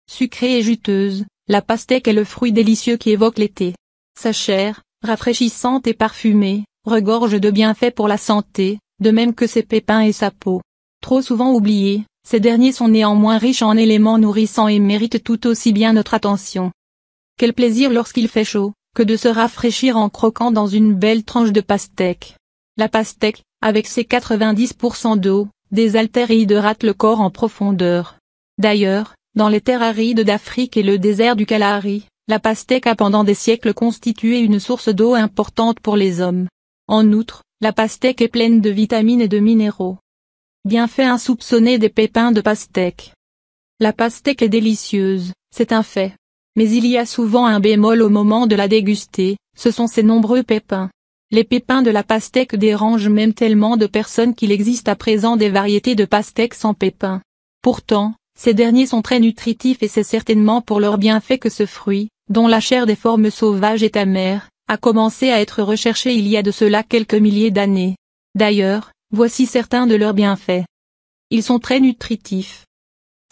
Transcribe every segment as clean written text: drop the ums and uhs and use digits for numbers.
Sucrée et juteuse, la pastèque est le fruit délicieux qui évoque l'été. Sa chair, rafraîchissante et parfumée, regorge de bienfaits pour la santé, de même que ses pépins et sa peau. Trop souvent oubliés, ces derniers sont néanmoins riches en éléments nourrissants et méritent tout aussi bien notre attention. Quel plaisir lorsqu'il fait chaud, que de se rafraîchir en croquant dans une belle tranche de pastèque. La pastèque, avec ses 90% d'eau, désaltère et hydrate le corps en profondeur. D'ailleurs, dans les terres arides d'Afrique et le désert du Kalahari, la pastèque a pendant des siècles constitué une source d'eau importante pour les hommes. En outre, la pastèque est pleine de vitamines et de minéraux. Bienfaits insoupçonnés des pépins de pastèque. La pastèque est délicieuse, c'est un fait. Mais il y a souvent un bémol au moment de la déguster, ce sont ses nombreux pépins. Les pépins de la pastèque dérangent même tellement de personnes qu'il existe à présent des variétés de pastèques sans pépins. Pourtant, ces derniers sont très nutritifs et c'est certainement pour leurs bienfaits que ce fruit, dont la chair des formes sauvages est amère, a commencé à être recherché il y a de cela quelques milliers d'années. D'ailleurs, voici certains de leurs bienfaits. Ils sont très nutritifs.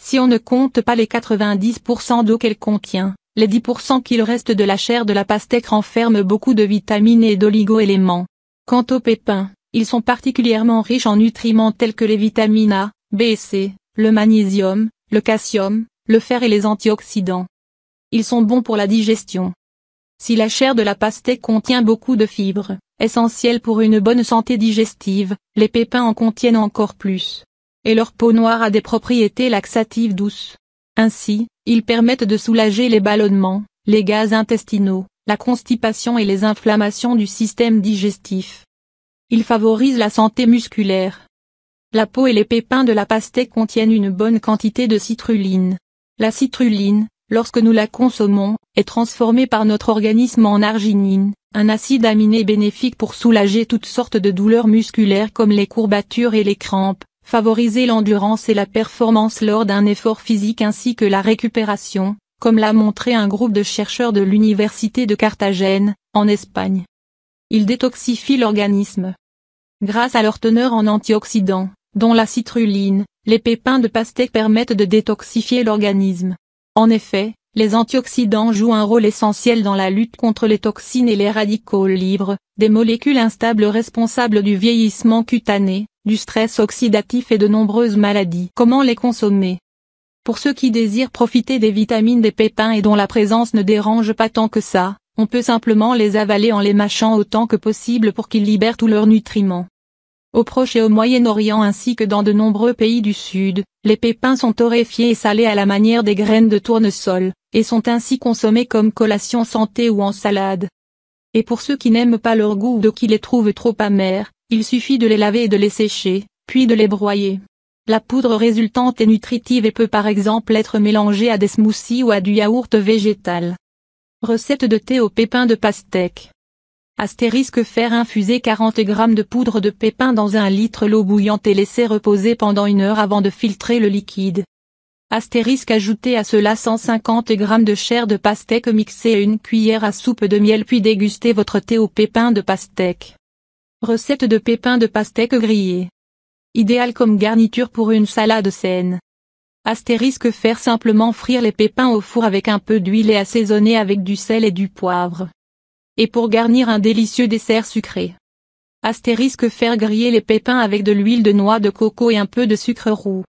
Si on ne compte pas les 90% d'eau qu'elle contient, les 10% qu'il reste de la chair de la pastèque renferment beaucoup de vitamines et d'oligo-éléments. Quant aux pépins, ils sont particulièrement riches en nutriments tels que les vitamines A, B et C, le magnésium, le calcium, le fer et les antioxydants. Ils sont bons pour la digestion. Si la chair de la pastèque contient beaucoup de fibres, essentielles pour une bonne santé digestive, les pépins en contiennent encore plus. Et leur peau noire a des propriétés laxatives douces. Ainsi, ils permettent de soulager les ballonnements, les gaz intestinaux, la constipation et les inflammations du système digestif. Ils favorisent la santé musculaire. La peau et les pépins de la pastèque contiennent une bonne quantité de citrulline. La citrulline, lorsque nous la consommons, est transformée par notre organisme en arginine, un acide aminé bénéfique pour soulager toutes sortes de douleurs musculaires comme les courbatures et les crampes, favoriser l'endurance et la performance lors d'un effort physique ainsi que la récupération, comme l'a montré un groupe de chercheurs de l'université de Carthagène, en Espagne. Ils détoxifient l'organisme. Grâce à leur teneur en antioxydants, dont la citrulline, les pépins de pastèque permettent de détoxifier l'organisme. En effet, les antioxydants jouent un rôle essentiel dans la lutte contre les toxines et les radicaux libres, des molécules instables responsables du vieillissement cutané, du stress oxydatif et de nombreuses maladies. Comment les consommer? Pour ceux qui désirent profiter des vitamines des pépins et dont la présence ne dérange pas tant que ça, on peut simplement les avaler en les mâchant autant que possible pour qu'ils libèrent tous leurs nutriments. Au Proche et au Moyen-Orient ainsi que dans de nombreux pays du Sud, les pépins sont torréfiés et salés à la manière des graines de tournesol, et sont ainsi consommés comme collation santé ou en salade. Et pour ceux qui n'aiment pas leur goût ou qui les trouvent trop amers, il suffit de les laver et de les sécher, puis de les broyer. La poudre résultante est nutritive et peut par exemple être mélangée à des smoothies ou à du yaourt végétal. Recette de thé aux pépins de pastèque. Faire infuser 40 g de poudre de pépins dans 1 litre l'eau bouillante et laisser reposer pendant 1 heure avant de filtrer le liquide. Ajouter à cela 150 g de chair de pastèque mixée et 1 cuillère à soupe de miel puis déguster votre thé aux pépins de pastèque. Recette de pépins de pastèque grillés. Idéal comme garniture pour une salade saine. Faire simplement frire les pépins au four avec un peu d'huile et assaisonner avec du sel et du poivre. Et pour garnir un délicieux dessert sucré. Faire griller les pépins avec de l'huile de noix de coco et un peu de sucre roux.